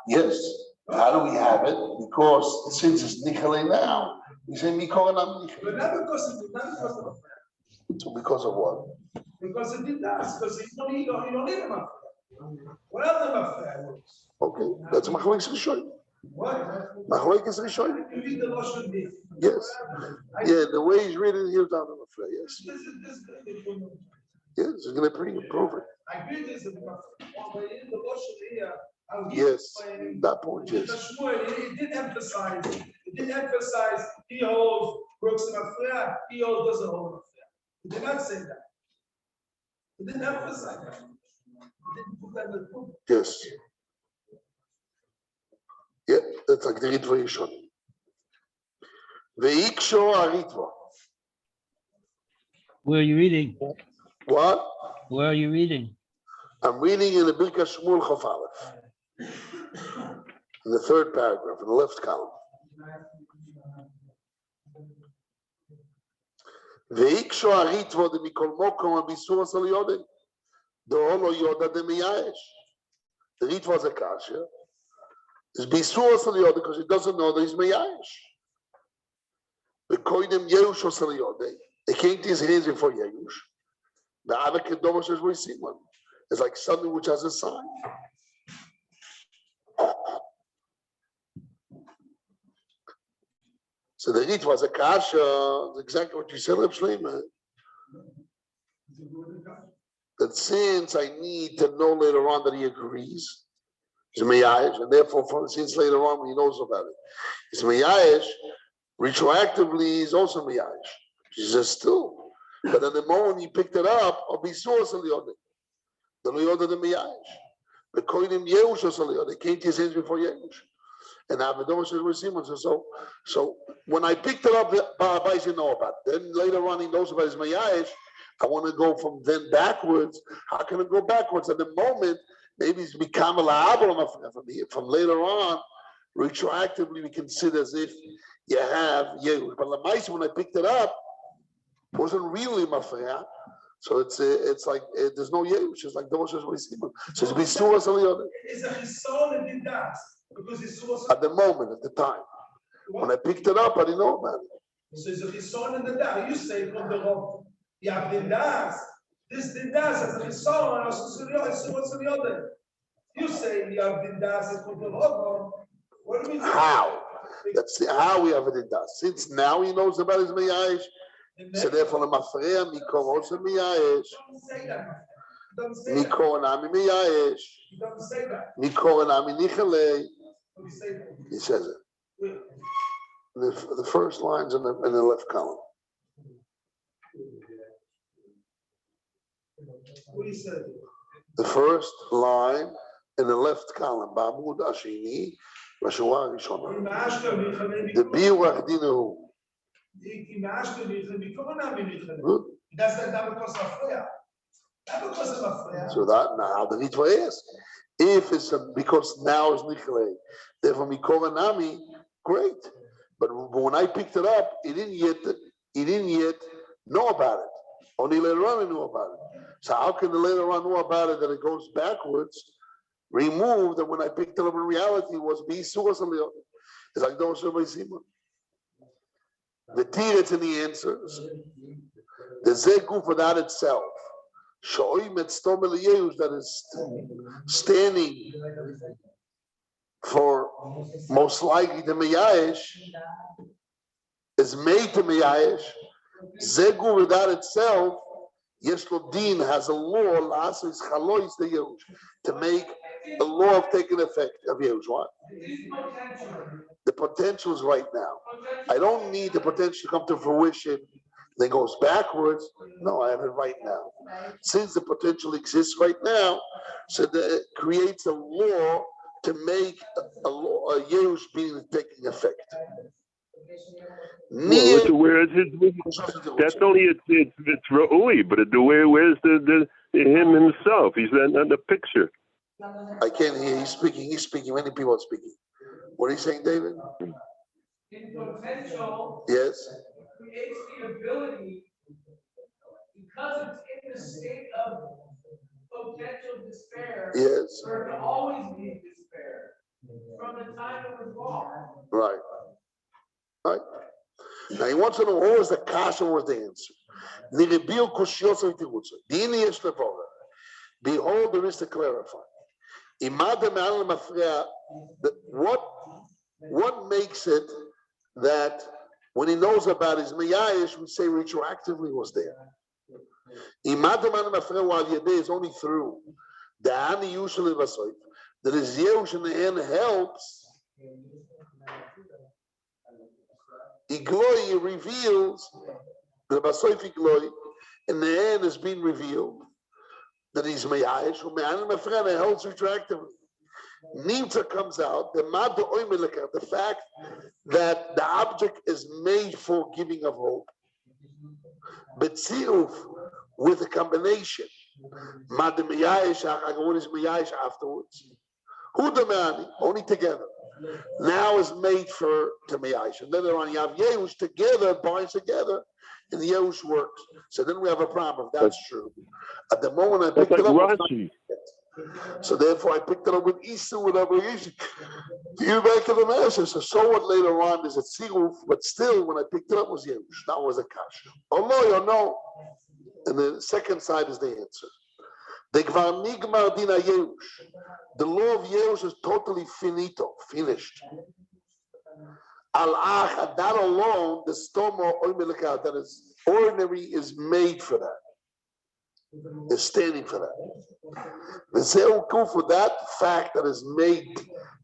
Yes. How do we have it? Because since it's nichale now, we say mikol and nichale. But not because of So because of what? Because it did that. Because you don't need a mafia. What other mafia works? Okay, that's machlokes rishonim. What? Machlokes rishonim. You read the Lashon B. Yes. Yeah, the way he's reading here down the mafia. Yes. Yes, he's going to prove it. I agree this is the Lashon here. Yes, that point, yes. Shmuel, it did emphasize. He holds Brooks and Mafia. He holds doesn't hold Mafia. He did not say that. He didn't emphasize that. He didn't put that in the book. Yes. Yeah, that's like the Ritva Yishon. Veiksho Aritva. Where are you reading? What? Where are you reading? I'm reading in the Birkat Shmuel Chaf Aleph. In the third paragraph, in the left column. Veiksho Aritva de Mikol Mokom Abisur Sal Yodin. Do'olo Yoda de Miyayesh. The Ritva is a kasha. It's Bisur Sal Yodin because he doesn't know that he's Miyayesh. The Koidim Yerush Sal Yodin. They came to his hands before Yerush. The other Kedosh says we see one. It's like something which has a sign. So the Rit was a kasha, exactly what you said, Reb Shleimer. That since I need to know later on that he agrees, he's Meyayesh, and therefore since later on when he knows about it, he's Meyayesh, retroactively he's also Meyayesh. He says still. But in the moment he picked it up, I'll be source of the other. The Lioda the Meyayesh. The Koinim Yerush of the other came to his hands before Yerush. And Abadosh says, we're Simon. So when I picked it up, the Ba'abais didn't know about it. Then later on he knows about his Meyayesh. I want to go from then backwards. How can I go backwards? At the moment, maybe it's become a la'abra from later on, retroactively we consider as if you have Yerush. But Lamais, when I picked it up, it wasn't really mafreya. So it's like there's no Yerush. It's like the Moshe Simon. So it's Bisur Saliyot. It's a Chisol and Dindas. Because it's at the moment, at the time. What? When I picked it up, I didn't know about it. So it's a Chisol and Dindas. You say from the Rob, you have Dindas. This Dindas is a Chisol and also the other. You say you have Dindas from the Rob. What do we do? How? Let's see how we have it in Dindas. Since now he knows about his Meyayesh. So therefore, the Mafreya, Mikor also Meyayesh. Mikor Nami Meyayesh. Mikor Nami Nichalei. He says it. The first line's in the left column. The first line in the left column. Ba'amud Ashini, Bashua Rishona. The Biurach Dinahu. So that now the Ritva is if it's because now it's Nichalei, therefore Mikol Nami, great. But when I picked it up, he didn't yet know about it. Only later on he knew about it. So how can the later on know about it that it goes backwards? Remove that when I picked it up in reality was Bisur. It's like those who Simon. The Tiretz in the answers. The Zegu for that itself. Shoim et Stomel Yehush that is standing for most likely the Meyayesh is made to Meyayesh. Zegu with that itself, Yeshlo Din has a law, to make a law of taking effect of Yehush. What? The potential is right now. I don't need the potential to come to fruition. Then goes backwards. No, I have it right now. Since the potential exists right now, so that it creates a law to make a law, a Yerush being taking effect. Where is it? Definitely, it's Ra'ui, but where's the him himself? He's not the picture. I can't hear. He's speaking. Many people are speaking. What are you saying, David? In potential, yes. It creates the ability, because it's in the state of potential despair, yes. for it to always be despair. Now he wants to know what was the kasha, what was the answer. Behold, there is to clarify. What makes it that when he knows about his miyayish, we say retroactively was there? Is only through the ani usually that is Yehush in the end helps. Igloy reveals the basoif igloy in the end is being revealed that he's miyayish. It helps retroactively. Nimta comes out the fact that the object is made for giving of hope. But with a combination, what is miyayish afterwards? Who the man only together now is made for to miyayish, and later on you have Yehush together binds together, and the Yehush works. So then we have a problem. That's true. At the moment I picked it up, so therefore I picked it up with Easter with obligation. You back to the master. So what later on is a tziruf, but still when I picked it up was Yehush. That was a kasha. Oh no, you know. And the second side is the answer. The law of Yehush is totally finito, finished. Al-ach, that alone, the stoma that is ordinary is made for that. Is standing for that. For that fact that is made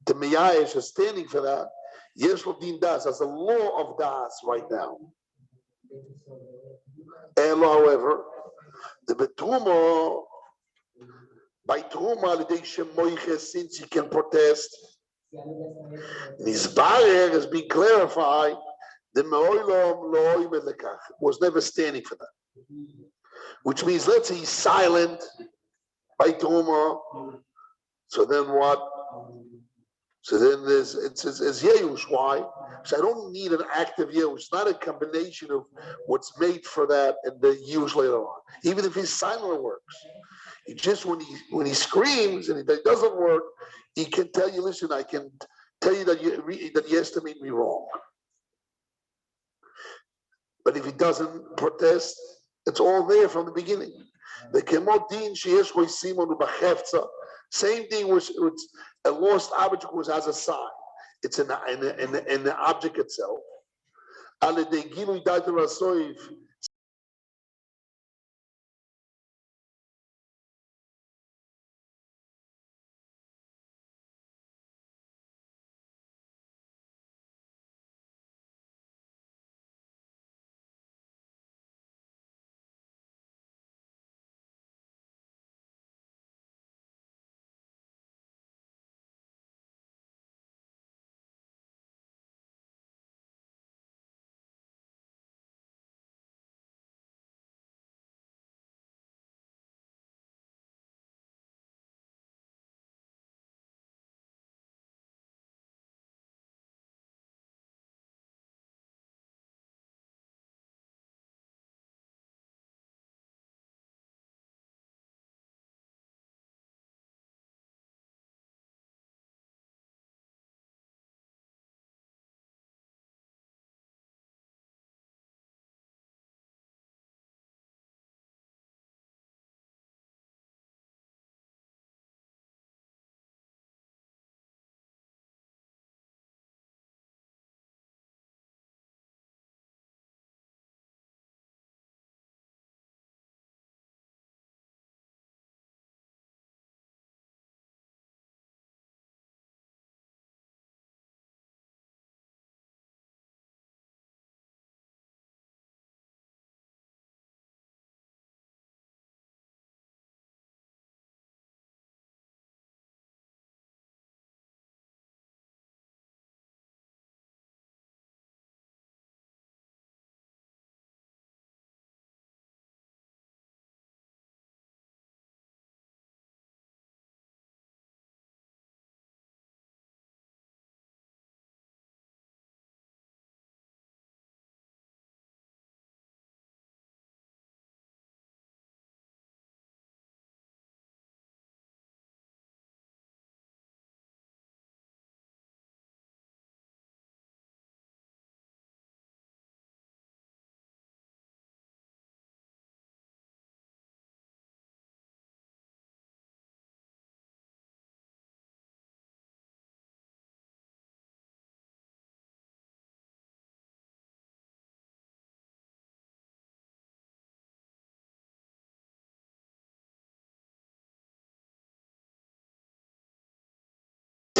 to miyayish is standing for that. Yesh din das as a law of das right now. And however, the betuma by truma since he can protest, Nizbarer has been clarified. The was never standing for that. Which means, let's say he's silent by Truma. So then what? So then it's Yehush. Why? So I don't need an active Yehush. It's not a combination of what's made for that and the Yehush later on. Even if he's silent, it works. He just when he screams and it doesn't work, he can tell you, listen, I can tell you that you estimate me wrong. But if he doesn't protest, it's all there from the beginning. The kemodin sheyesh simon ubachefza. Same thing was a lost object was as a sign. It's in the object itself.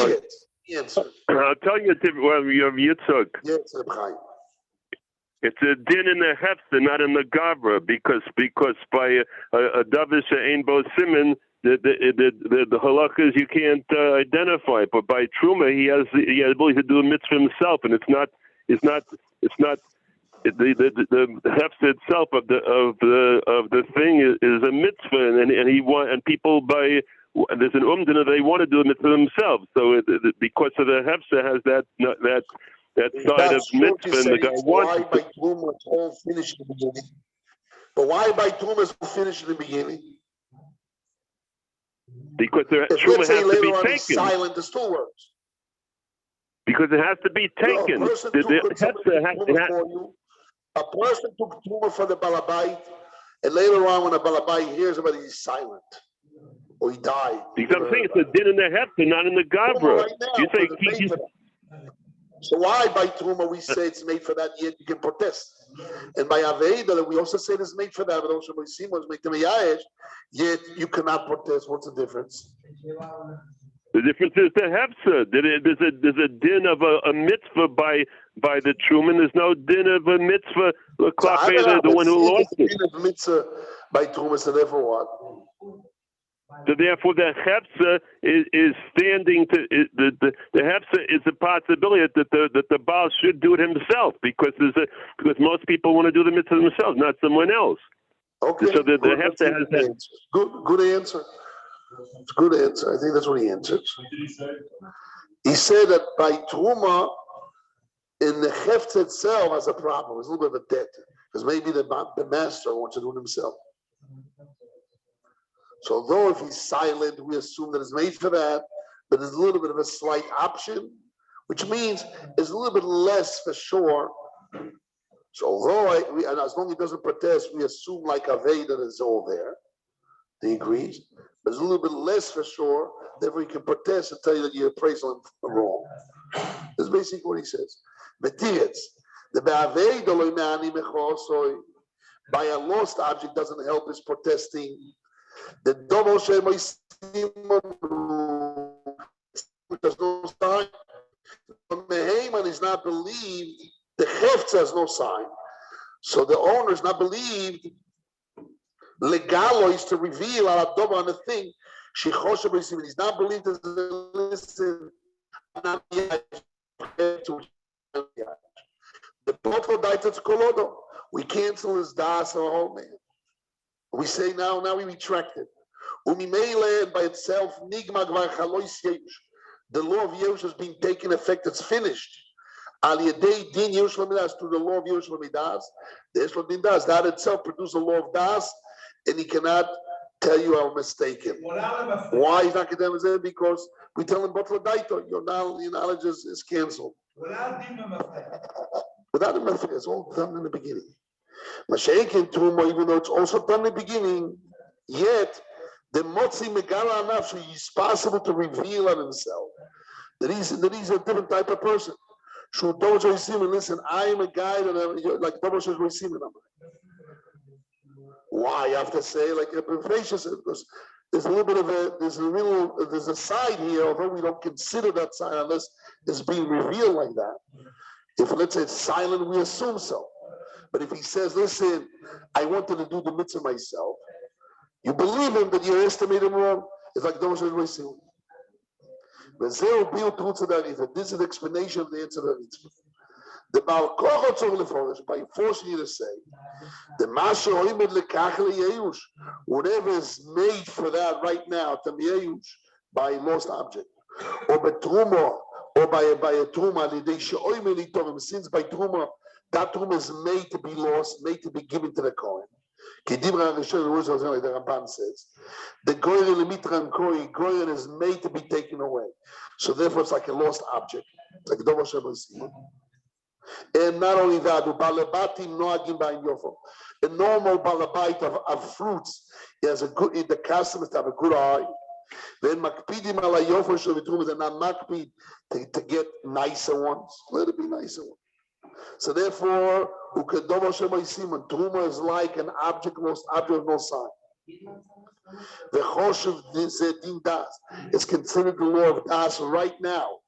The answer. I'll tell you, you have Yitzchak. Yes, Reb Chaim. It's a din in the hefzer, not in the gavra, because by a davish ein bo siman, the halachas you can't identify, but by truma he has the ability to do a mitzvah himself, and it's not the hefzer itself of the thing is a mitzvah, and people by there's an umdina they want to do a mitzvah themselves, so because of the hefzer has that side of mitzvah, and the guy wants why by truma it's all finished in the beginning, but why by truma it's all finished in the beginning? Because the If truma let's say has to later be on taken. he's silent, it still works. Because it has to be taken. No, a person took truma for the balabait, and later on when the balabait hears about it, he's silent. Or he died. Because I'm saying it's a din in the hefzer, not in the gavra. Right now, You say so why by truma we say it's made for that, yet you can protest? And by aveda we also say it's made for that, but also by simon it's made to meyayesh, yet you cannot protest. What's the difference? The difference is the hefzer. There's a din of a mitzvah by the truma. There's no din of a mitzvah. The one who lost it. Din of mitzvah by truma, so therefore what? So therefore, the hefzer is standing to the hefzer is a possibility that the Baal should do it himself because most people want to do the mitzvah themselves, not someone else. Okay. So the hefzer has that. Good answer. It's a good answer. I think that's what he answered. He said that by truma, in the hefzer itself has a problem. It's a little bit of a debt because maybe the master wants to do it himself. So although if he's silent, we assume that it's made for that, but there's a little bit of a slight option, which means it's a little bit less for sure. So although and as long as he doesn't protest, we assume like Aveda is all there. He agrees. But it's a little bit less for sure, therefore he can protest and tell you that you're appraising him wrong. That's basically what he says. By a lost object doesn't help his protesting. The double shema is there's no sign. When the Haman is not believed, the heft has no sign. So the owner is not believed. Legalo is to reveal on the thing. She is not believed as listen. The bottle died to Kolodo. We cancel his das or whole man. We say now we retract it. Umimele by itself, nigma gvar chalois yesh. The law of Yesush has been taken effect. It's finished. Al yedei din Yesush lamidas through the law of Yesush lamidas. The Yesush lamidas that itself produces a law of das, and he cannot tell you I'm mistaken. Why he's not condemned? Because we tell him botla daito. Your knowledge is canceled. Without a method, it's all done in the beginning. Mashayin Truma, even though it's also done in the beginning, yet the Motzi Megala Anaf, is possible to reveal on himself that he's a different type of person. Listen, I am a guy that I'm like why you have to say like a because there's a little bit of there's a side here, although we don't consider that side unless it's being revealed like that. If let's say it's silent, we assume so. But if he says, listen, I wanted to do the mitzvah myself, you believe him, but you estimate him wrong. It's like those are racing. This is the explanation of the answer to the mitzvah. The Baal Koch by forcing you to say, the Masha Oimed Lekachel Yesush, whatever is made for that right now, to Yesush, by lost object, or by Truma, or by a Truma, since by Truma, that Truma is made to be lost, made to be given to the Kohen. Like the Ramban says, the Goyen is made to be taken away. So therefore, it's like a lost object. It's like and not only that, a normal balabait of fruits, he has a good. The customers have a good eye. Then makpidim ala yofer shavitrum, they're not makpid to get nicer ones. Let it be nicer ones. So therefore, truma is like an object of no sign. The choshev din das. It's considered the law of das right now.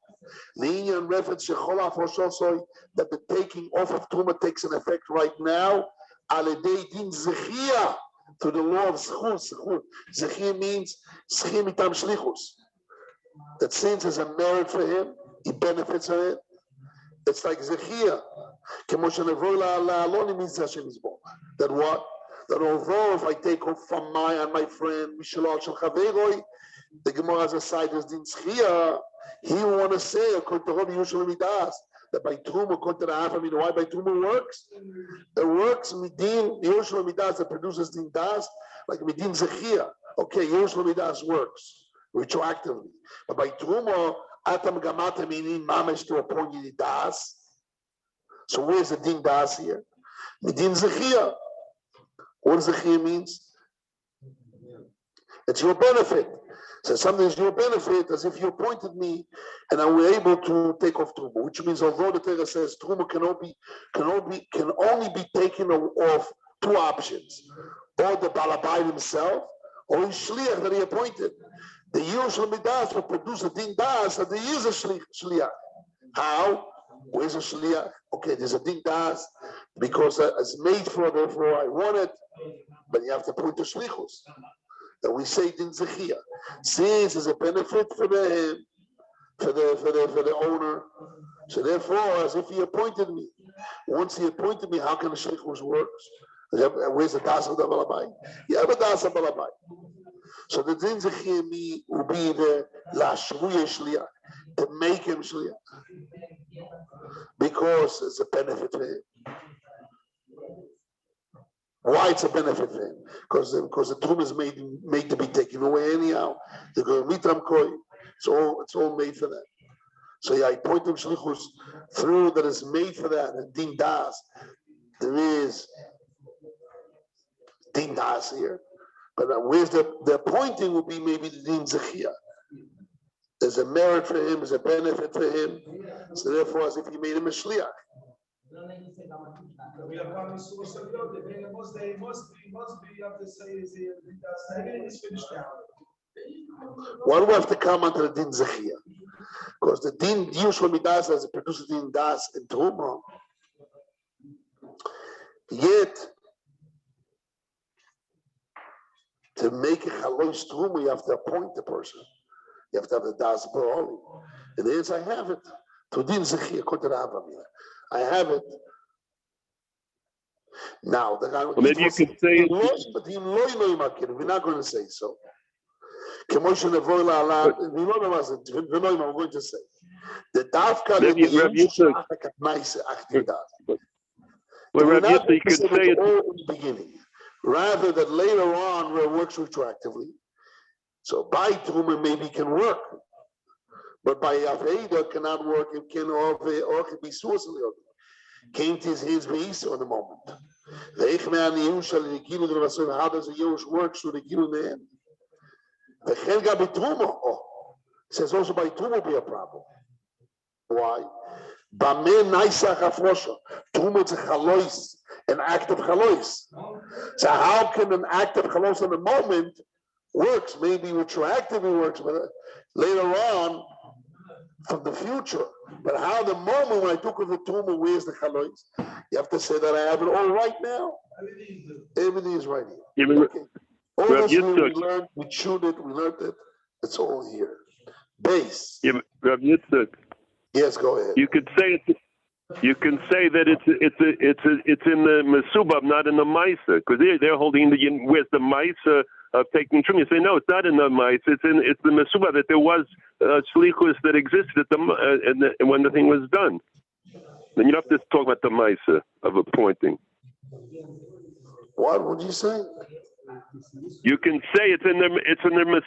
The iyun reference that the taking off of Truma takes an effect right now. Aledei din zechia, to the law of zechus. Zechia means zechia mitam shlichus. That since there's a merit for him, he benefits from it. It's like zechia. That what? That although if I take off from my friend, the Gemara has a side as din zechia. He want to say, according to Rabbi Yesush Despair, that by Truma, according to the half, why by Truma works? It works midin Yesush Despair that produces din das, like midin zechia. Okay, Yesush Despair works retroactively, but by Truma, atam gamata meaning mamish to a point in das. So where's the din das here? Midin zechia. What does zechia means? It's your benefit. So something is your benefit, as if you appointed me, and I were able to take off Truma, which means although the Torah says Truma can only be taken off two options, or the Balabai himself, or his shliach that he appointed. The Yesush Midas will produce a din das, and there is a shliach. How? Where's a shliach? Okay, there's a din das because it's made for, therefore I want it, but you have to point to shlichus. That we say din zechia, since there's a benefit for the owner, so therefore, as if he appointed me. Once he appointed me, how can the shlichus works? Where's the das of the balabai? You have a das of balabai. So the din zechia me will be the la shvuya shliach, to make him shliach, because it's a benefit for him. Why it's a benefit for him? Because the Truma is made to be taken away anyhow. They go mitram koi. It's all made for that. So yeah, I point him shlichus through that is made for that. And din das, there is din das here, but where's the appointing will be maybe the din zechia. There's a merit for him, there's a benefit for him. So therefore, as if he made him a shliach. We have probably it must be, you have to say, everything is finished now. Why do we have to come onto the din zechia? Because the din Yesush Midas as it produces din das in Truma. Yet, to make a chalois Truma, you have to appoint the person. You have to have the das baroli. And the answer, I have it. To din zechia, according to the Avamina. I have it. Now, the guy, well, maybe you could say we're not going to say so. We're going to say the dafka that Rabbi Yitzchak, you could say it all in the beginning, rather than later on where it works retroactively. So by Truma maybe can work, but by Aveda cannot work. It can or be suicidal. Came to his hands on the moment. How does the Yesush work through the Gilun man? The Chelga B'Truma. Says also by Truma will be a problem. Why? Truma is a chalois, an act of chalois. So how can an act of chalois in the moment works? Maybe retroactively works, but later on from the future. But how the moment when I took of the Truma, where's the chalois? You have to say that I have it all right now. Everything is right here. Okay. All this we learned, we chewed it, we learned it. It's all here. Base. Rabbi Yitzchak. Yes, go ahead. You could say it. You can say that it's in the Mesubab, not in the Maisa, because they're holding where's the Maisa of taking Truma. You say no, it's not in the Maisa. It's the Mesubab that there was shlichus that existed when the thing was done. Then you don't have to talk about the Maisa of appointing. What would you say? You can say it's in the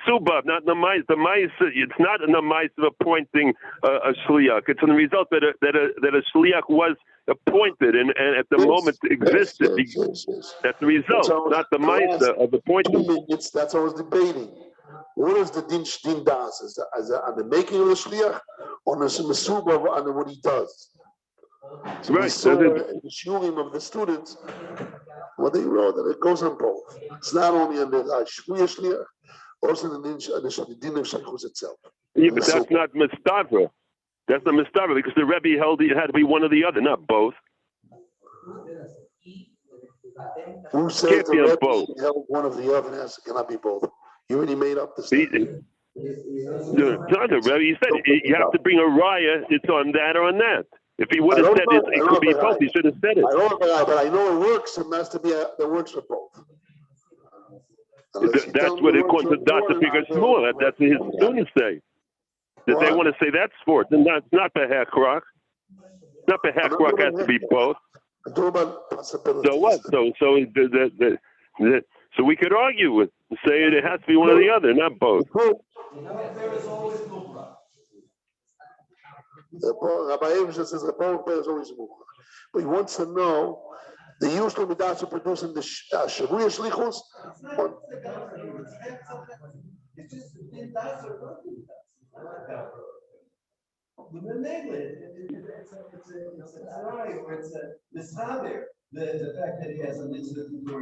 Mesubab, not in the Maisa. The Maisa, it's not in the Maisa of appointing a shliach. It's in the result that a shliach was appointed and at the moment existed. Yes. That's the result, not the Maisa of appointing. 2 minutes, that's what I was debating. What is the din das? Is on the making of the shliach, or the Mesubab on what he does? We Right. saw in the shurim of the students what they wrote that it goes on both. It's not only on the Shmuel Shliach, also in the din of Shaykhus itself. Yeah, but that's not Mustafa. That's not Mustafa because the Rebbe held it had to be one or the other, not both. Who says Can't the be on Rebbe both. held one of the other? It cannot be both. You already made up the statement. Not the Rebbe. You said you have to bring a raya. It's on that or on that. If he would have said it could be both, he should have said it. I don't know, but I know it works. It has to be that works for both. That's what it calls the Dr. Figure Shmuel. That's what his students say. That they want to say that's sport. Then that's not the hack rock. Not the hack rock has to be both. I'm talking about possibilities. So what? So we could argue with say it has to be one or the other, not both. Rabbi Yitzchak says the Baruch is always much. But he wants to know the usual midas are producing the Shavuot Shlichus.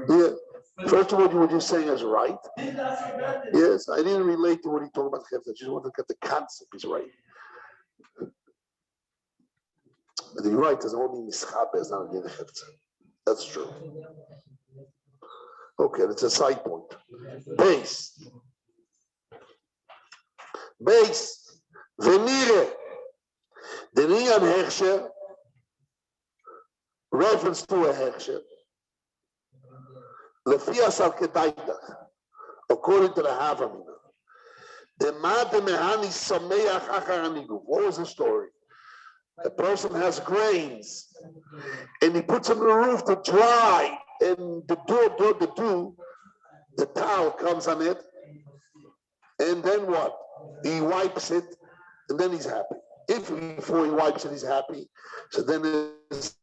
Yeah. First of all, what you're saying is right. Yes, I didn't relate to what he talked about. I just wanted to get the concept. He's right. But you're right. Doesn't only mischaber is not getting the That's true. Okay, that's a side point. Base. Venire. The Niyan Hechsher. Reference to a Hechsher. Lefias al Kedaitach. According to the Havamina. The Mad Mehani Sameach Acharanigu. What was the story? A person has grains and he puts them on the roof to dry, and the towel comes on it, and then what? He wipes it, and then he's happy. If before he wipes it, he's happy, so then there's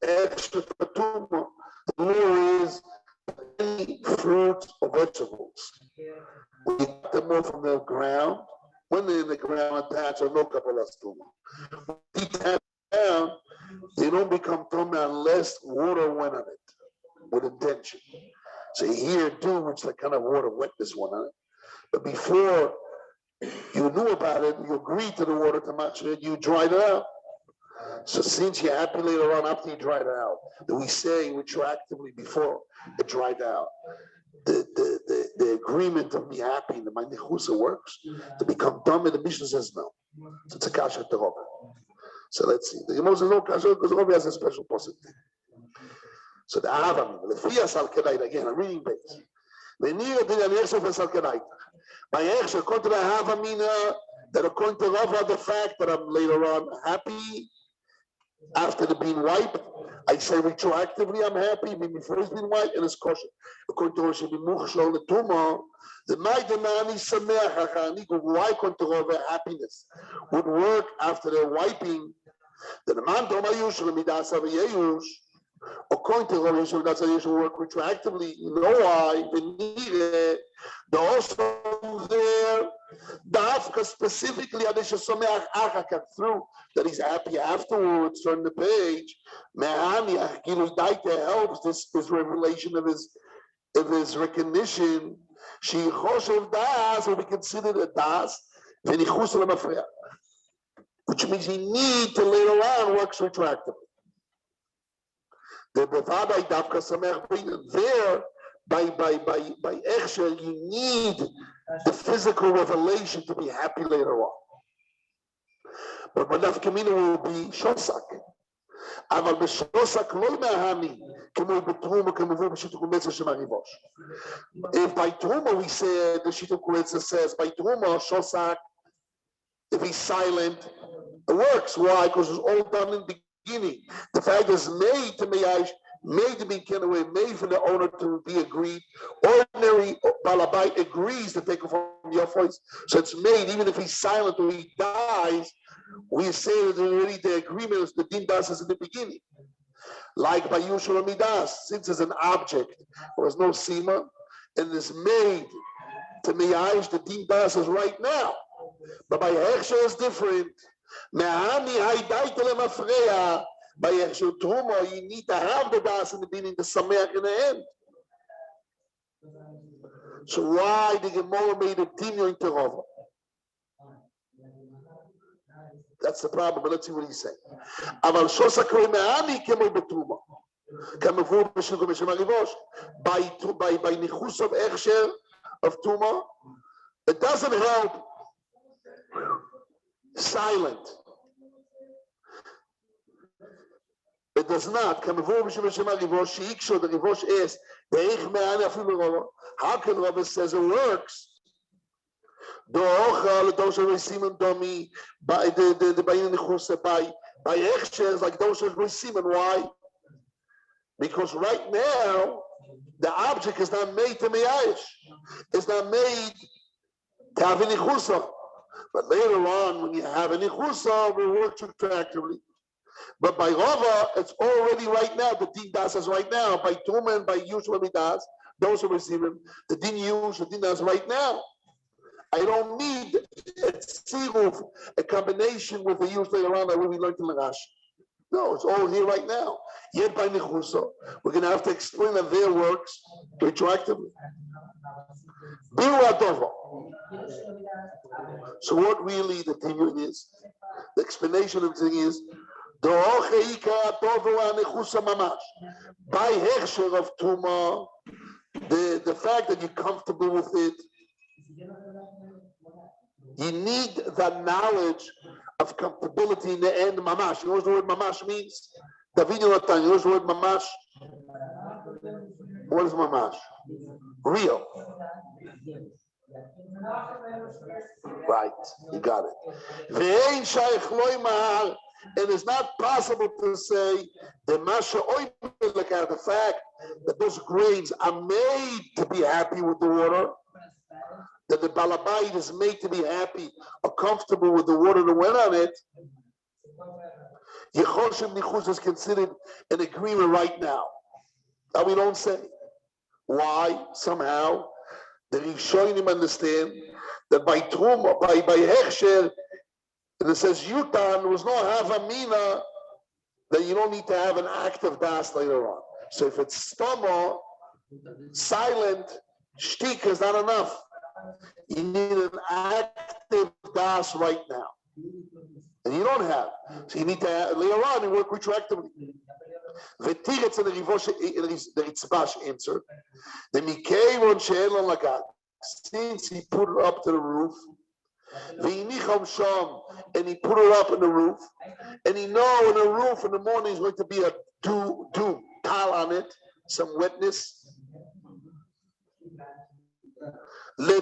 extra fatuma. The law is any fruits or vegetables. When you get them off from the ground, when they're in the ground attached, or no kapalasuma. Down, they don't become tummy unless water went on it with intention. So you hear do which like kind of water wetness went on it. But before you knew about it, you agreed to the water to match it, you dried it out. So since you're happy later on after you dried it out, that we say retroactively before it dried out, the agreement of me happy, the my nechusa works to become dumb, and the Mishnah says no. So it's a kasha terova. So let's see. The Gemara says no kasha because Rabbi has a special possibility. So the Avam, the Fias al Kedait again. I'm reading base. The near the Yesuf al Kedait. My ex, according to the Havamina, that according to Rava, the fact that I'm later on happy after the being wiped, I say retroactively I'm happy before it's been wiped, and it's kosher. According to Rosh Hashanah, the Tumah, the Maidemani Sameach Hachaniku, why according to Rava, happiness would work after the wiping. The man Tomayush Midas Aviyush. According to Rabbi Yitzchak, that's how you should work retroactively. You know why? The also there, Dafka specifically, through that he's happy afterwards. Turn the page. Helps this revelation of his recognition. She choshev das will be considered a das, which means he need to later on works retroactively. The Bava Dafka Samech there by Echsher, you need the physical revelation to be happy later on. But Nafka Kamina will be Shosak. Aval b'Shosak lo mehani kemo b'Truma kemovu b'Shituk Metzia shemarivosh. If by Truma we say the Shituk Metzia says by Truma Shosak, if he's silent, it works. Why? Because it's all done in the beginning. The fact is made to me, made to be away, made for the owner to be agreed. Ordinary balabite agrees to take it from your voice. So it's made, even if he's silent or he dies, we say that already the agreement is the din das is in the beginning. Like by Yushua Midas, since it's an object, there was no sima, and it's made to me, the din das is right now. But by Hechsher is different. By Hechsher Truma, you need to have the das in the beginning, the sameach in the end. So why the Gemara made a dinyo in Terova? That's the problem, but let's see what he's saying. Aval shosa kroi me'ani kemoi betruma. Kemavur b'shil b'shem harivosh. By nichus of Hechsher of Truma, it doesn't help silent. It does not. How can Rabbi says it works? Those are receiving dummy by the by Hechsher, like those are receiving. Why? Because right now the object is not made to me'ayish. It's not made to have an ichusa. But later on, when you have an ichusa, it works attractively. But by Bava, it's already right now. The din das is right now. By Tuma and by usual das, those who receive him, the din use, the din das right now. I don't need a tziruf, a combination with the use later on that will be learned in Lagash. No, it's all here right now. Yet by Nechusa, we're going to have to explain that their works retroactively. So what really the thing is, the explanation of the thing is, by Hechsher of Tuma, the fact that you're comfortable with it, you need that knowledge of comfortability in the end, mamash. You know what the word mamash means? David Yonatan, you know what the word mamash? What is mamash? Real. Right, you got it. It is not possible to say the fact that those grains are made to be happy with the water, that the balabait is made to be happy or comfortable with the water that went on it. Yechoshim Nichus is considered an agreement right now. That we don't say. Why? Somehow the Rishonim understand that by Truma, by Hechsher, and it says Yutan was no Havamina, that you don't need to have an active das later on. So if it's stoma, silent, shtik is not enough. You need an active das right now. And you don't have. So you need to have, later on you work retroactively. V'tiretz in the Ritzbash answer. The Mikayron she'elon lagat. Since he put it up to the roof, v'inicham sham, and he put it up in the roof, and he know in the roof in the morning is going to be a dew tal on it, some wetness. The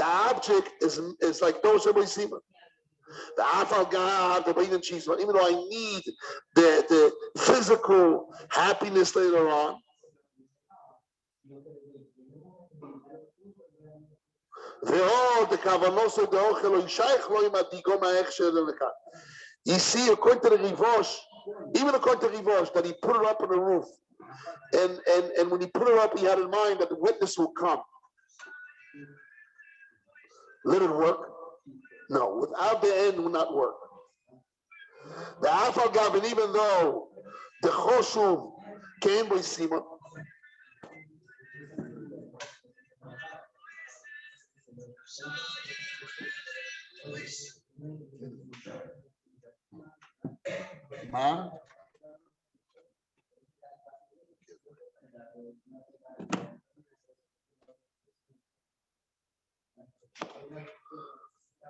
object is like those Simon. The afal gad, the bain and cheese. Even though I need the physical happiness later on, you see, according to the Rivosh, even according to Rivosh, that he put it up on the roof. And when he put it up, he had in mind that the witness will come. Let it work? No, without the end, will not work. The Afal Gavin, even though the Choshuv came by Simon,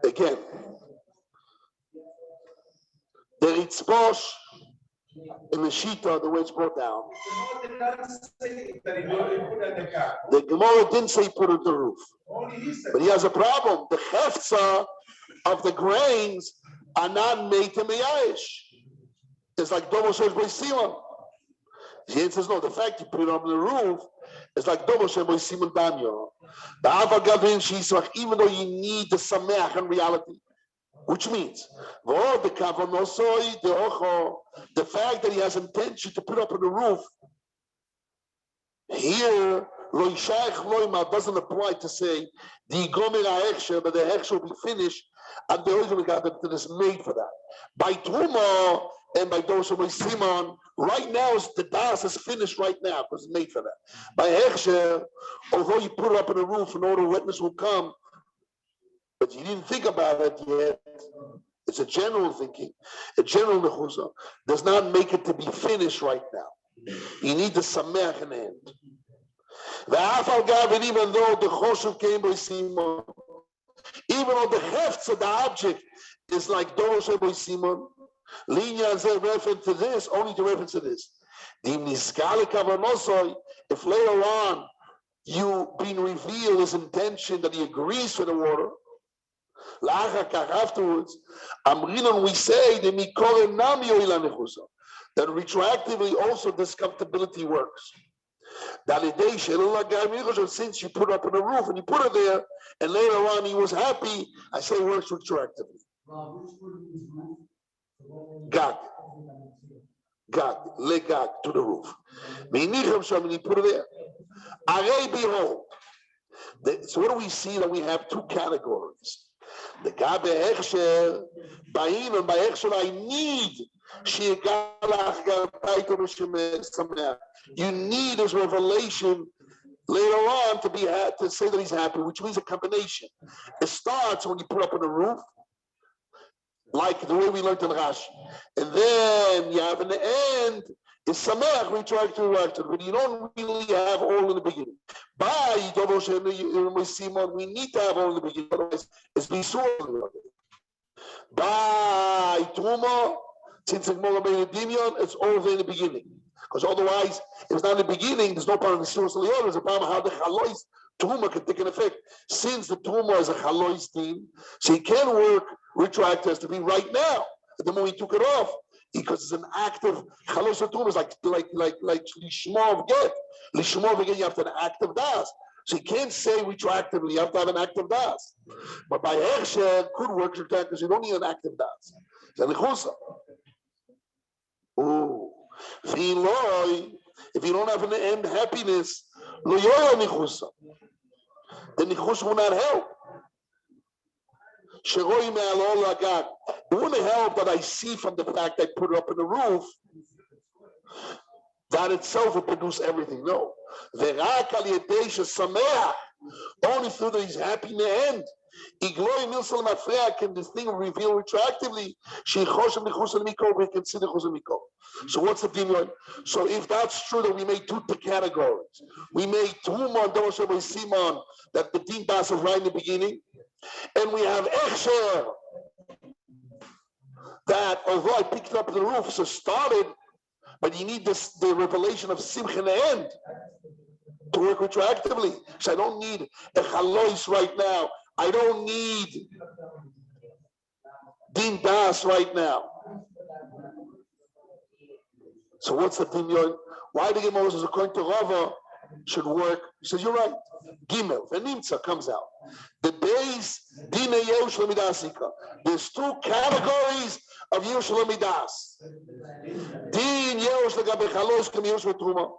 again, the Ritzbosh in the Shita, the way it's brought down. The Gemara didn't say put it on the roof. But he has a problem. The Hefza of the grains are not made to Me'ayish. It's like Domo Shesh by Simon. The answer is no. The fact you put it on the roof is like Domo Shesh by Simon Danyo. The Ava Gavin Shisrach, even though you need the Sameach in reality, which means the fact that he has intention to put up on the roof, here doesn't apply to say the gomer ha'echsher, but the hechsher will be finished, and the original God that is made for that. By Truma and by Dosha by Simon, right now the das is finished right now because it's made for that. By hechsher, although you put it up in the roof and all the witness will come, but you didn't think about it yet. It's a general thinking, a general nechusa does not make it to be finished right now. You need the sameach in the end. And even though the choshev came by Simon, even though the hefts of the object is like Dorosh by Simon, linya is a reference to this, only to reference to this. If later on you being revealed his intention that he agrees for the water, afterwards, we say that retroactively also this comfortability works. Since you put it up in the roof and you put it there, and later on he was happy, I say it works retroactively. Gag, legag to the roof. And he put it there. Behold. So what do we see? That we have two categories. The gabe hechsher, by hechsher I need. You need his revelation later on to say that he's happy, which means a combination. It starts when you put up on the roof, like the way we learned in Rashi, and then you have in the end is sameach retroactive, but you don't really have all in the beginning. We need to have all in the beginning, otherwise it's bisur. By Truma, since it's all in the beginning. Because otherwise, if it's not in the beginning, there's no part of the source of the order. There's a problem how the chalois Truma can take an effect. Since the Truma is a chalois team, so he can work retroactive to be right now. At the moment he took it off, because it's an act of chalois Truma is like lishma of get. Lishma of get, you have to have an act of das. So you can't say retroactively, you have to have an act of das. But by hechsher, could work retroactively because you don't need an act of das. It's a nechusa. If you don't have an end happiness, the nichus will not help. It wouldn't help that I see from the fact I put it up in the roof that itself will produce everything. No. Only through that he's happy in the end. Can this thing reveal retroactively? So what's the thing? So if that's true that we made two categories, we made Tuhumon, Simon, that the Din Das is right in the beginning, and we have Echsher, that although I picked it up the roof, so started, but you need the revelation of Simcha in the end to work retroactively. So I don't need a Chalois right now. I don't need Din Das right now. So what's the Dimyon? Why the Gemara says according to Rava should work? He says, you're right. Gimel, the Nimtza comes out. The base, Dine Yerush Lamidasika. There's two categories of Yerush Lamidas. Din Yerush Lagabe Chalos Kam Yerush Truma.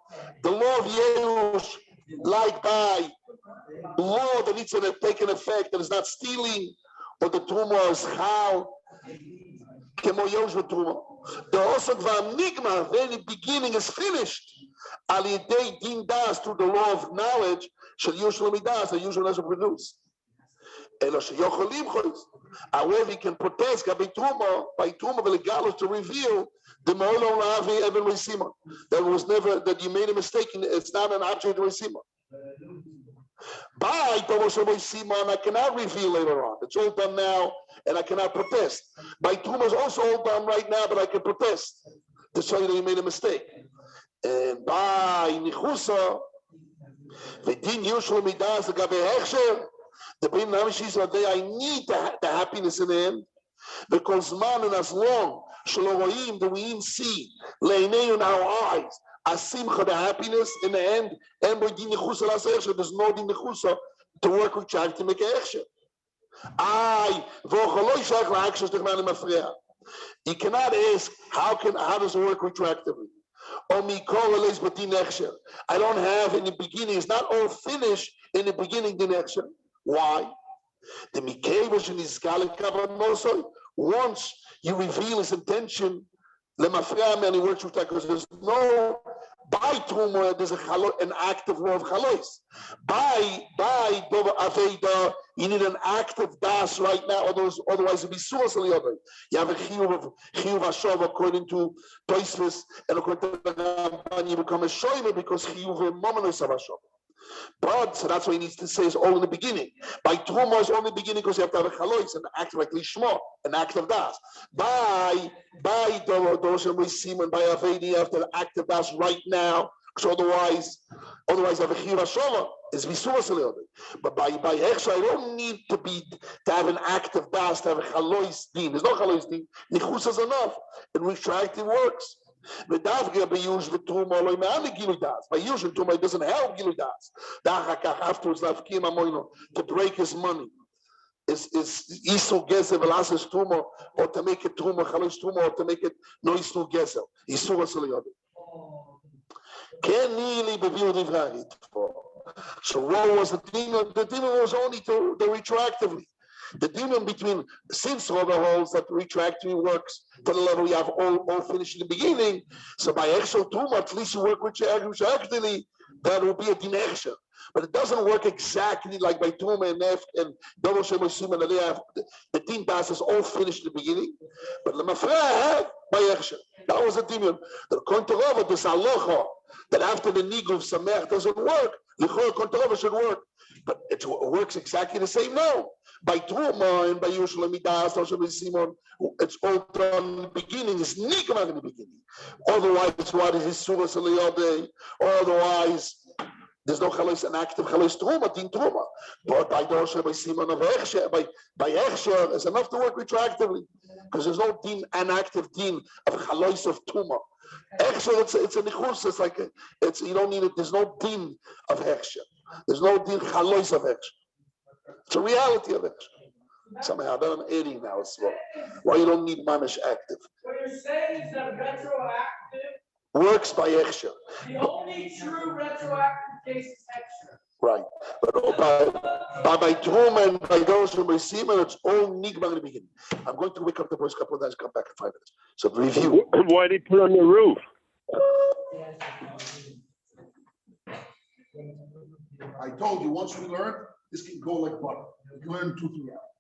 The law of Yerush, like by law that needs to take an effect, that is not stealing, or the Truma is Chal, Kemo Yerush Truma. The Osag V'Amnigma, then the beginning is finished. Ali Day Din Das, through the law of knowledge, shall usually das, the usual as produce. However, he can protest by Truma V'Legalos to reveal the Ma'olo Lavi Even Resima. That was never, that you made a mistake, it's not an object of Resima. By Tomo Simon, I cannot reveal later on. It's all done now, and I cannot protest. By Truma is also all done right now, but I can protest to show you that you made a mistake. And by Nichusa, the Din usually does the Gabe Hechsher, the Bin Namishis are there. I need the happiness in the end, because man, and as long Shaloim, the we see, Leinei in our eyes, Asimcha, the happiness in the end, and by Din Nichusa Las Hechsher, there's no Din Nichusa to work with child to make a Hechsher. You cannot ask how does it work retroactively? I don't have in the beginning, it's not all finished in the beginning, the neksher. Why? The Mikavah is Galikavan. Once you reveal his intention, and he works with that because there's no by Truma, there's an active law of Chalois. By Bava Aveda, you need an active das right now, otherwise it'll be suicide. You have a chiyuv Hashav according to Tosfos, and according to the Ramban, you become a shoymer because chiyuv momenos of Hashav. But so that's why he needs to say it's all in the beginning. By Truma is all in the beginning because you have to have a chalois, an act like Lishma, an act of das. By Doshim Simon, by Avedi, you have to have act of das right now, because otherwise have a chiyuv Hashav is visual. But by Hechsha, I don't need to have an act of das to have a chalois din. There's no chalois din. Nichus is enough. And retracting works. By usual Truma it doesn't help Gilu Das. Afterwards, to break his money is Isu Gezel Velasas Truma, or to make it Truma Chalos Truma, or to make it no Isu Gezel. Isu Vasiliodi. Can nearly be viewed. So what was the demon? The demon was only to the retroactively. The demon between, since Rava holds that retroactively works to the level you have all finished in the beginning, so by extra Truma, at least you work with retroactively, that will be a din extra. But it doesn't work exactly like by Truma and Nef and Double Shem Osim and the din das is all finished in the beginning. But the Mafra by extra. That was a demon. The Kontorova, the Salocha, that after the Nigu of Samech doesn't work, the Kontorova should work. But it works exactly the same now. By Truma and by Yushla Midas, Simon, it's all done in the beginning. It's Nikman in the beginning. Otherwise, what is his Surah Saliyode? Or otherwise, there's no Chalos, an active Chalos Truma, Din Truma. But by Dosha, by Simon of Echsher, by Echsher, there's enough to work retroactively. Because there's no din, an active din of Chalos of Truma. Echsher, it's a Nichus, it's like, you don't need it, there's no din of Echsher. There's no din Chalos of Echsher. It's a reality of it. Somehow, that I'm adding now as well. Why you don't need mamish active? What you're saying is that retroactive works by Echsher. The only true retroactive case is Echsher. Right. But by Truma and by those who receive it, it's all nigma in the beginning. I'm going to wake up the boys a couple of times, come back in 5 minutes. So review. Why did he put on the roof? I told you, once we learn, this can go like butter. You learn 2-3 hours.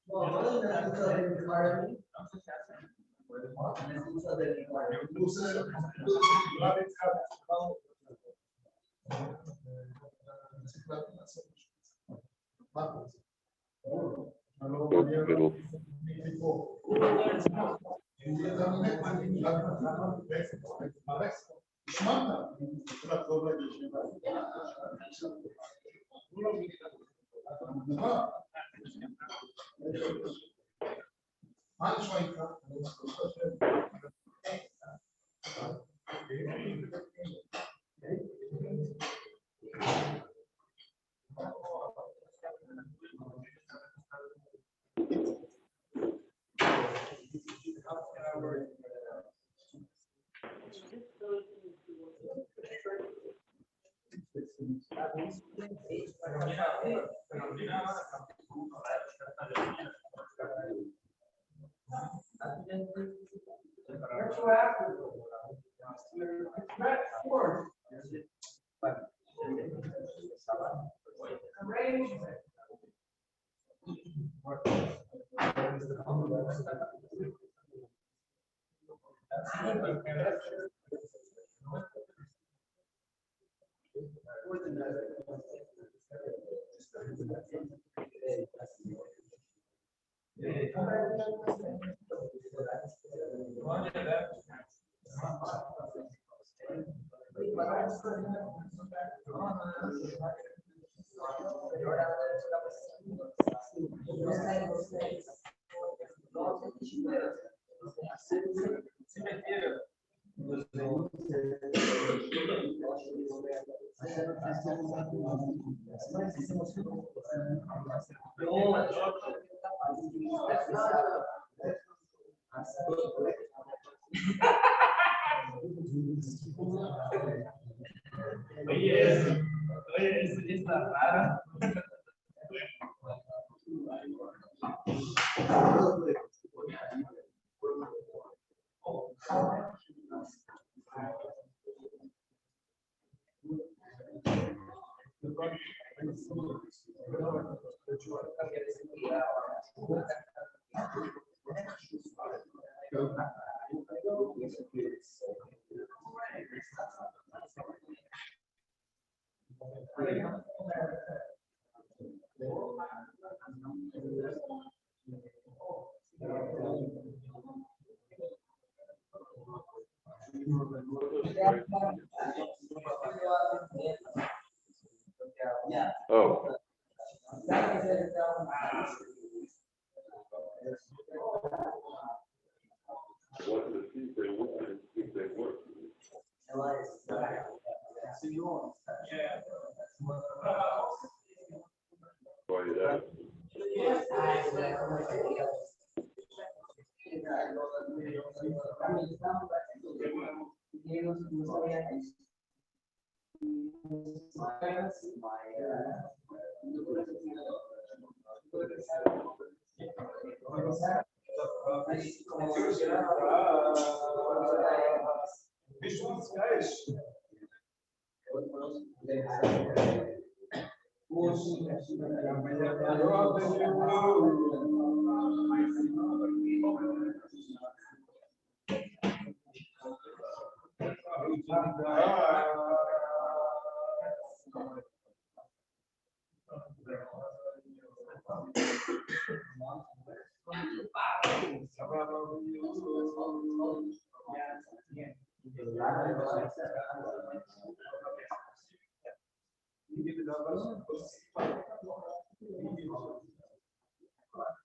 Es la rara. Oh.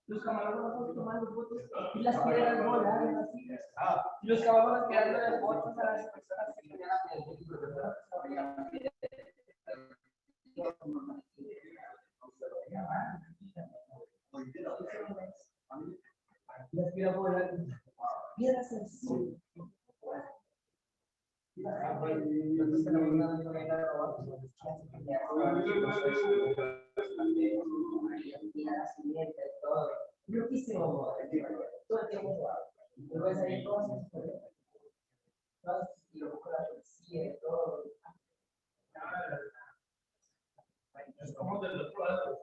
Los camarógrafos tomando fotos y las piedras volando así. Y los camarógrafos tirando las fotos a las personas que tenían la piedra. Las piedras volando. Piedras así. Loquísimo, todo el tiempo. Después ahí todas y luego con la policía y todo. Es como del otro lado.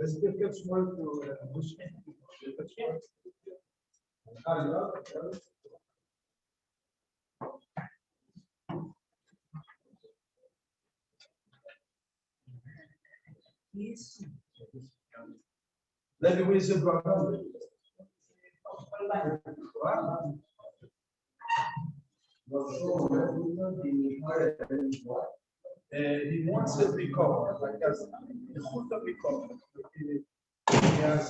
Let's get Shmuel to let me whistle. He wants to recover, like as the foot of recovery. He has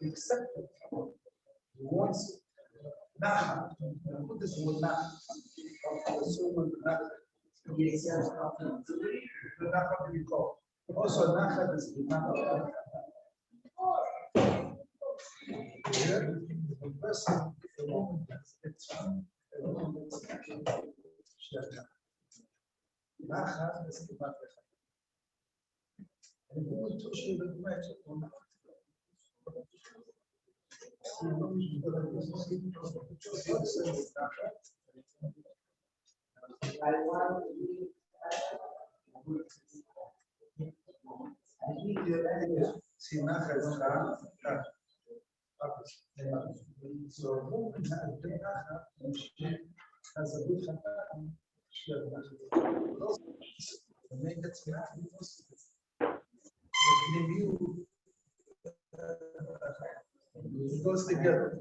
accepted. He wants Nacha. Put this word Nacha. The Nacha of recovery. Also, Nacha is the Nacha. The person, the woman that's the woman that's Nacha is the Nacha. And who will touch you with magic? See, Nacha is so who can have the Nacha has a good Nacha. Make it it goes together.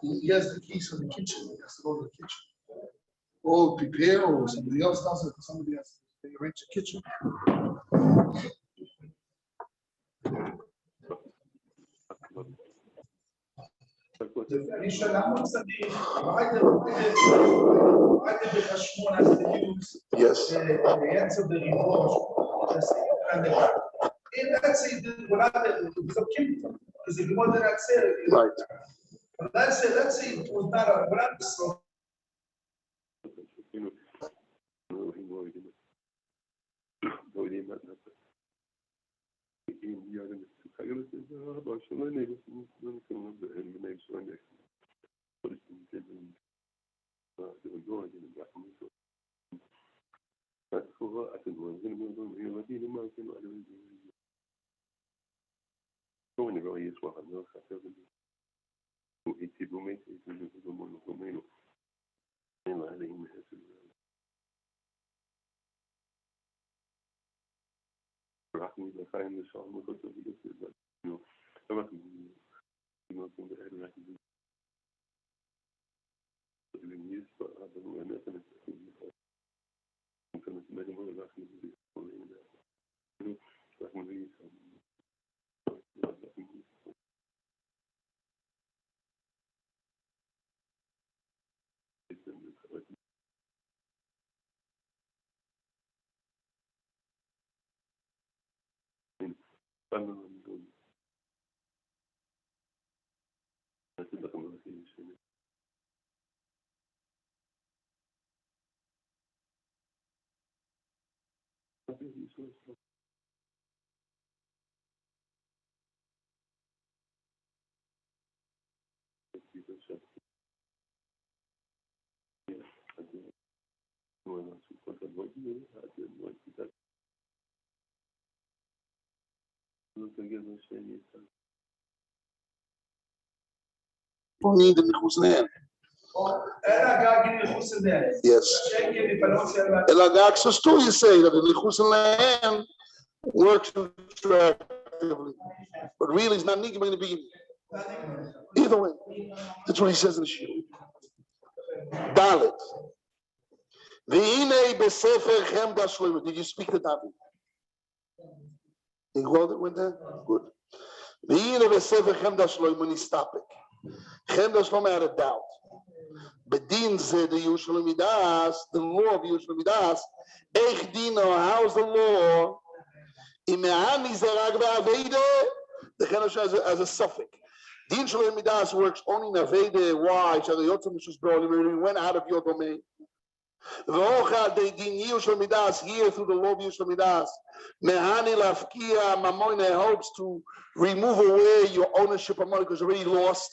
He has the keys for the kitchen. He has to go to the kitchen. Or prepare, or somebody else does it. Somebody else. They arrange the kitchen. אני שואל למה צדיק, why did the Shmuel has to use the answer the reproach? And let's say without it was a king, because if you wanted to say it, right. Let's say it was not a brand, so. Need the Nichusan. Yes. Elagak, too, you say that the Nichusan works attractively, but really it's not needed in the beginning. Either way, that's what he says in the Shul. Dalit. Did you speak to David? You went there? Good. When he stop it. Chemda Shlomo had a doubt. Bedin said the Yesush Midas, the law of Yesush Midas. Ech dino, how's the law? Imeani zerag ve'avede. The Chedosh as a suffix. Din Shlomo Midas works only in avede. Why? So the Yotzim Mishus Brolim went out of your domain. V'ocha de din Yesush Midas here through the law of Yesush Midas. Mehani lafkia mamoine hopes to remove away your ownership of money because it's already lost.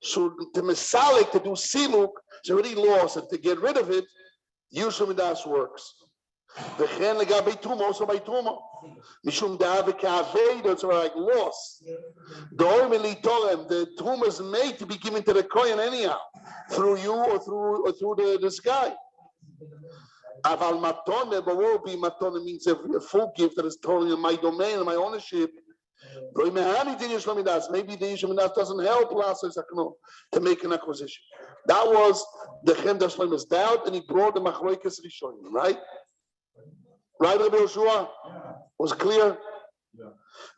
So to Mesalik, to do Siluk, it's already lost. And to get rid of it, Yesush Midas works. The Chen legabe Truma, also by Truma. Mishum da'ave ka'aved, it's like loss. The Oimeli Torem, the Truma is made to be given to the Kohen anyhow, through you or through this guy. Aval matone, but what will be matone means a full gift that is totally in my domain, in my ownership. Maybe the Yesush Midas doesn't help to make an acquisition. That was the Chemda Shlomo's doubt, and he brought the Machloekes Rishonim, right? Right, Rabbi Yoshua? Was clear?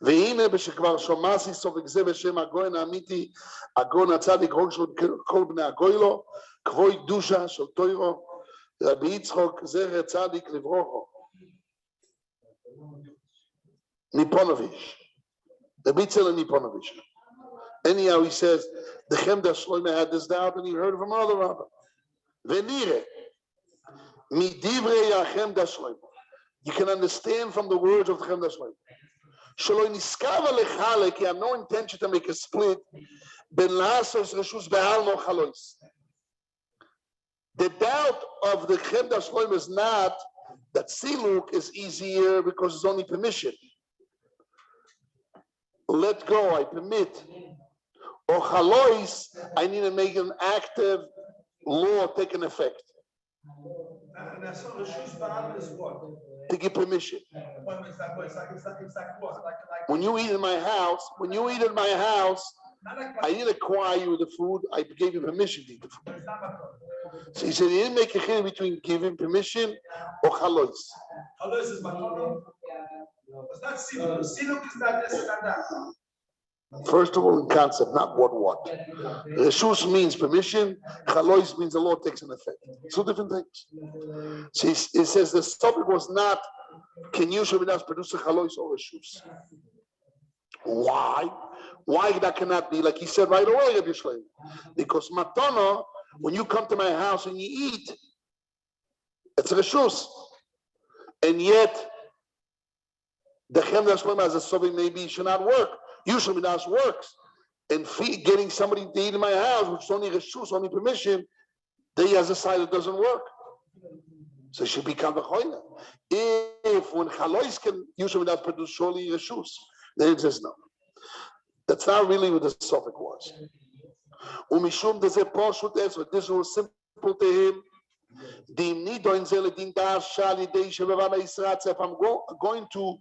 והנה בשכבר שומעתי סופק זה בשם הגויין האמיתי, הגויין הצדיק הוג של כל בני הגוי לו, כבוי קדושה של תוירו, רבי יצחק זכר צדיק לברוכו. Niponovich. The Metzia and Niponovich. Anyhow, he says, the Chemda Shlomo had this doubt, and he heard from another rabbi. Venire, midivrei Chemda Shlomo. You can understand from the words of the Chemda Shlomo. Shaloi niskava lechalek, you have no intention to make a split, ben lasos reshus be'almo chalois. The doubt of the Chemda Shlomo is not that Siluk is easier because it's only permission. Let go, I permit. Or chalois, I need to make an active law take an effect. To give permission. When you eat in my house, I didn't acquire you the food, I gave you permission to eat the food. So he said he didn't make a difference between giving permission or chalois. Chalois is matana. It's not siluk. Siluk is not this and that. First of all, in concept, not what. Reshus means permission. Chalois means the law takes an effect. Two different things. So it says the topic was not, can Yesush Midas produce a chalois or reshus? Why? Why that cannot be? Like he said right away, Rabbi Shlomo. Because matana, when you come to my house and you eat, it's reshus. And yet, the Chemda Shlomo as a sobi maybe should not work. Yesush Midas works. And getting somebody to eat in my house, which is only reshus, only permission, then he has a side that doesn't work. So it should become a choyna. If when chalois can Yesush Midas produce surely reshus, then it says no. That's not really what the suffix was. Umishum does it pashut answer. This was simple to him. If I'm going to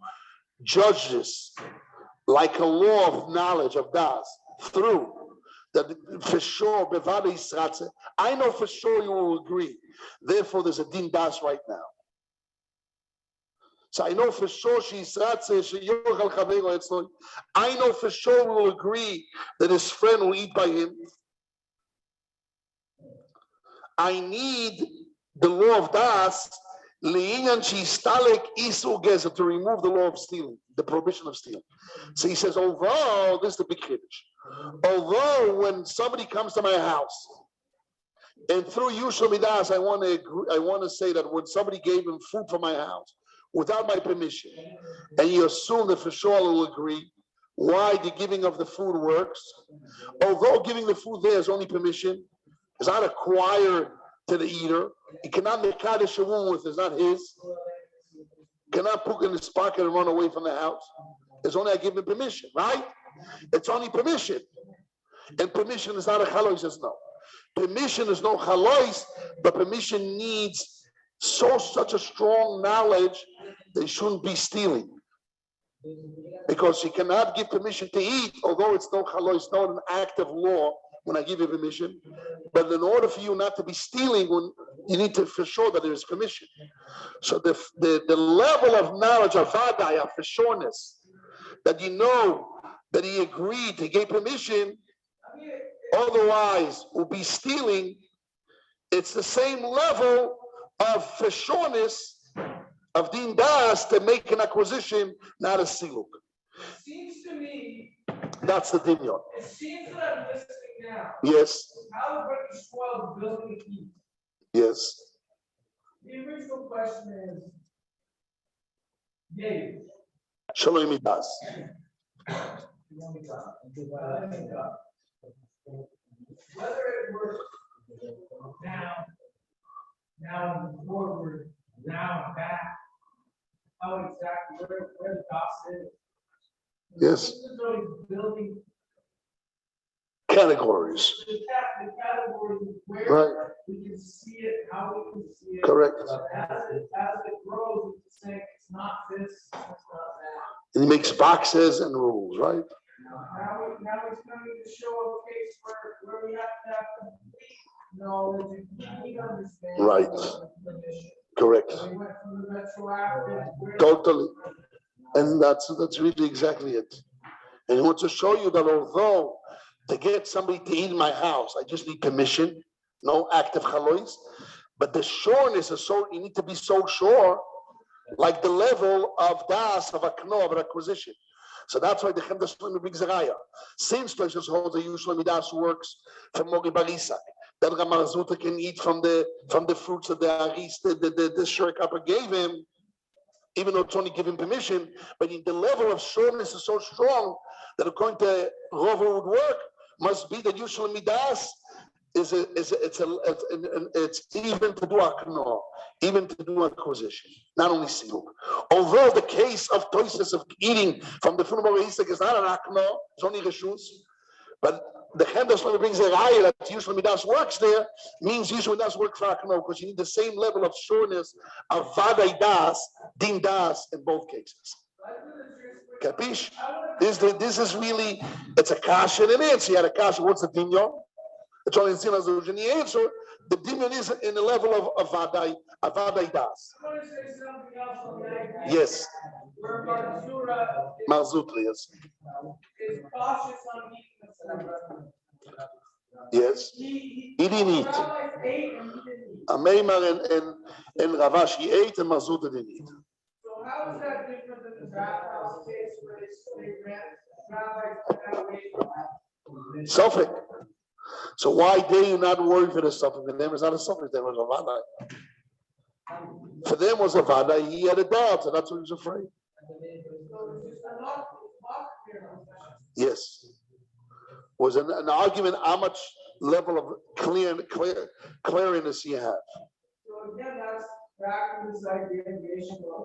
judge this like a law of knowledge of Das through that for sure, I know for sure you will agree. Therefore, there's a din Das right now. So I know for sure I know for sure we will agree that his friend will eat by him. I need the law of Das to remove the law of stealing, the prohibition of stealing. So he says, although this is the big kiddush, although when somebody comes to my house, and through Yesush Midas, I want to say that when somebody gave him food for my house without my permission, and you assume that for sure I will agree why the giving of the food works, although giving the food there is only permission, it's not acquired to the eater. He cannot make kaddish a wound with it. It's not his. Cannot put in his pocket and run away from the house. It's only I give him permission, right? It's only permission. And permission is not a chalois, says no. Permission is no chalois, but permission needs such a strong knowledge that he shouldn't be stealing. Because he cannot give permission to eat, although it's no chalois, it's not an act of law when I give you permission. But in order for you not to be stealing, you need to for sure that there is permission. So the level of knowledge of vadai, of for sureness, that you know that he agreed, he gave permission, otherwise will be stealing, it's the same level of fishonis of din das to make an acquisition, not a siluk. It seems to me. That's the dinyon. It seems that I'm listening now. Yes. How Rabbi Shmuel building a heat. Yes. The original question is, yay. Shalom midas. Whether it works now forward, now back, how exactly where the DOS is. Yes. This is really building Categories. the categories where Right. we can see it, how we can see it. Correct. As it grows, it's saying it's not this, it's not that. And he makes boxes and rules, right? Now it's coming to show a case where we have to have complete knowledge and complete understanding. Right. of the mission. Correct. So we went from the retroactive. Totally. And that's really exactly it. And he wants to show you that although to get somebody to eat in my house, I just need permission, no active chalois, but the sureness is so, you need to be so sure, like the level of das, of akno, of acquisition. So that's why the Chem Shlomi brings a raya. Since Toshos holds the Yushla Midas works from Mori Barisak, that Ramar Zuta can eat from the fruits of the Aris, the Shurikapa gave him, even though Tony gave him permission, but the level of sureness is so strong that according to Rover would work, must be that Yushla Midas it's even to do akno, even to do acquisition, not only siluk. Although the case of toises of eating from the funeral Isaac is not an akno, it's only reshus, but the Chem Shlomi brings a raya that Yushla Midas works there, means Yushla Midas work for akno, because you need the same level of sureness of vaday das, din das in both cases. Capish? This is really, it's a kasha and an answer. You had a kasha, what's the dinyon? It's only in the answer. The demon is in the level of vaday das. I want to say something else on that. Yes. Where Marzura Marzutri, yes. is cautious on eating the. Yes. He didn't eat. Rabbis ate and he didn't eat. Ameimar and Ravash, he ate and Marzutri didn't eat. So how is that different than the Rabbis case where they ran rabbis got away from that? Suffolk. So why dare you not worry for the Suffolk? The name is not a Suffolk, there was a vaday. For them was a vaday, he had a doubt, so that's what he was afraid. So it's just a lot here. Yes. Was an argument how much level of clearness you have. So again, that's back to this idea of creation of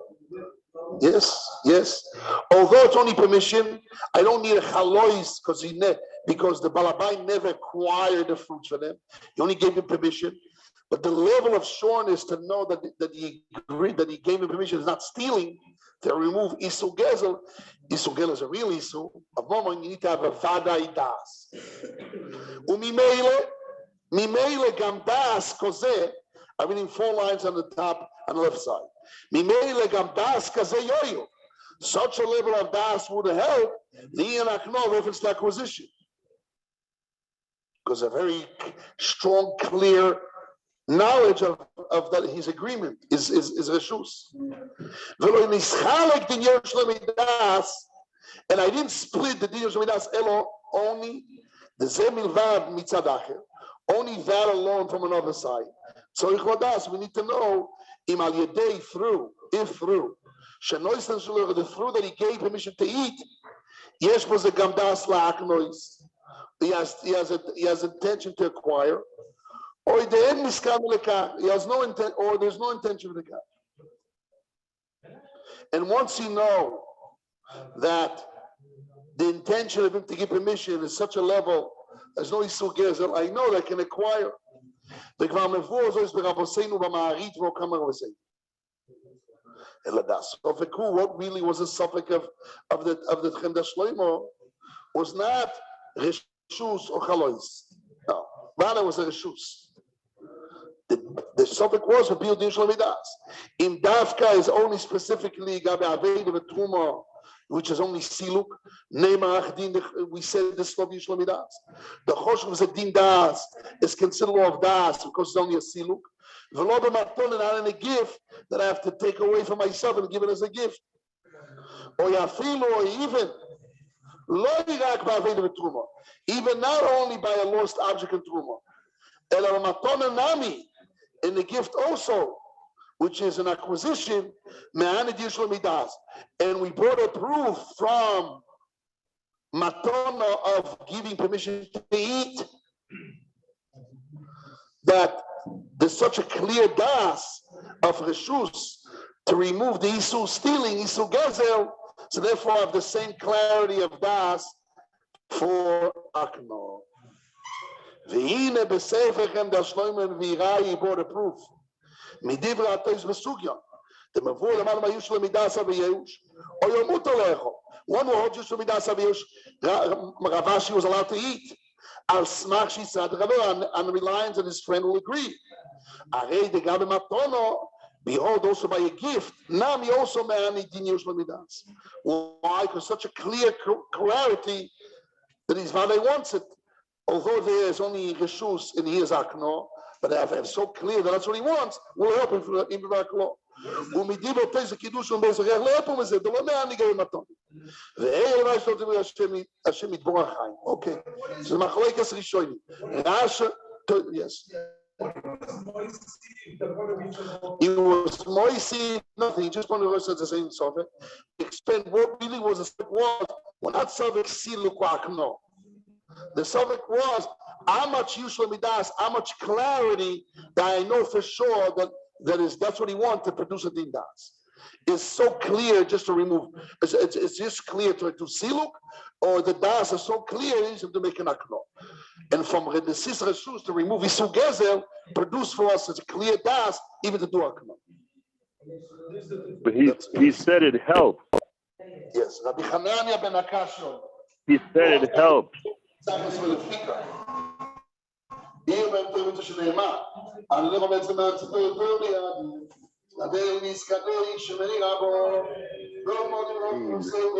Yes. Although it's only permission, I don't need a chalois because the balabai never acquired the fruits for them. He only gave him permission. But the level of sureness to know that he agreed, that he gave him permission is not stealing, to remove isu gezel. Isu gezel is a real isu. Of moment, you need to have a vaday das. Mimele gam das kozeh. I'm reading 4 lines on the top, on the left side. Mimele gam das kozeh yoyu. Such a level of das would help the iyun reference to acquisition. Because a very strong, clear knowledge of that his agreement is reshus. And I didn't split the din of midas elo only the zemilvad mitzadacher, only that alone from another side. So we need to know im al yedei through the fruit that he gave permission to eat. Yes, was a gamdas la'aknois. He has intention to acquire. Or he has no intent, or there's no intention of the guy. And once you know that the intention of him to give permission is such a level, there's no isu gezel, I know that I can acquire. What really was a suffix of the Chem Shlomo was not reshus or chalois. No, Vada was a reshus. The suffix was a building Shlomidas. In Davka is only specifically Gabi Aved of a Truma which is only siluk. We said this love Yishlo Midas. The choshev is a din das. It's considered of das because it's only a siluk. V'lo b'maton, and not in a gift that I have to take away from myself and give it as a gift. Or yafilu, or even lo yirak ba'aveda v'truma. Even not only by a lost object in truma, ela b'maton nami, in the gift also, which is an acquisition, me'anid Yishlo Midas. And we brought a proof from matona of giving permission to eat, that there's such a clear das of reshus to remove the isu stealing, isu gezel, so therefore I have the same clarity of das for akno. Ve'ine b'seifechem d'ashloim v'yirai brought a proof. Midivra atois v'sugya. The mavur l'man ma'yush l'midasa v'yeush. Or yomut alecho. One who holds Yush l'midasa v'yeush, Ravashi was allowed to eat. Al smach shisad Ravo, on the reliance that his friend will agree. Arei de gabe matono, behold, also by a gift. Nami also me'ani din Yush l'midas. Why? Because such a clear clarity that his vade wants it. Although there is only reshus in his akno, but if it's so clear that that's what he wants, we'll help him for in the akno. Umidibo teze kiddush and bezerech le'epum is it. The lo me'ani gave maton. Ve'ei le'vay shlotim v'Hashem yitborach chaim. Okay. So the machlokes rishonim. Rasha, yes. It was moisi, nothing. He just wanted to say the same sofek. Explain what really was the sofek was. Well, not sofek siluk akno. The subject was how much Yishlo Midas, how much clarity that I know for sure that's what he wants to produce a din das. It's so clear just to remove. It's just clear to siluk, or the das is so clear it to make an akno. And from the sis reshus to remove isu gezel, produce for us such a clear das even to do akno. But he said it helped. Yes, Rabbi Hanania ben Akashon. He said it helped. Hier bent u tussen de ma. Aan de mensen mensen voor de de miskadei shmei rabo. Domo sei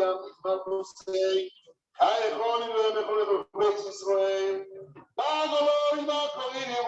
maar sei. Hij gewoon we gewoon praise Israel. Bagolo ima koini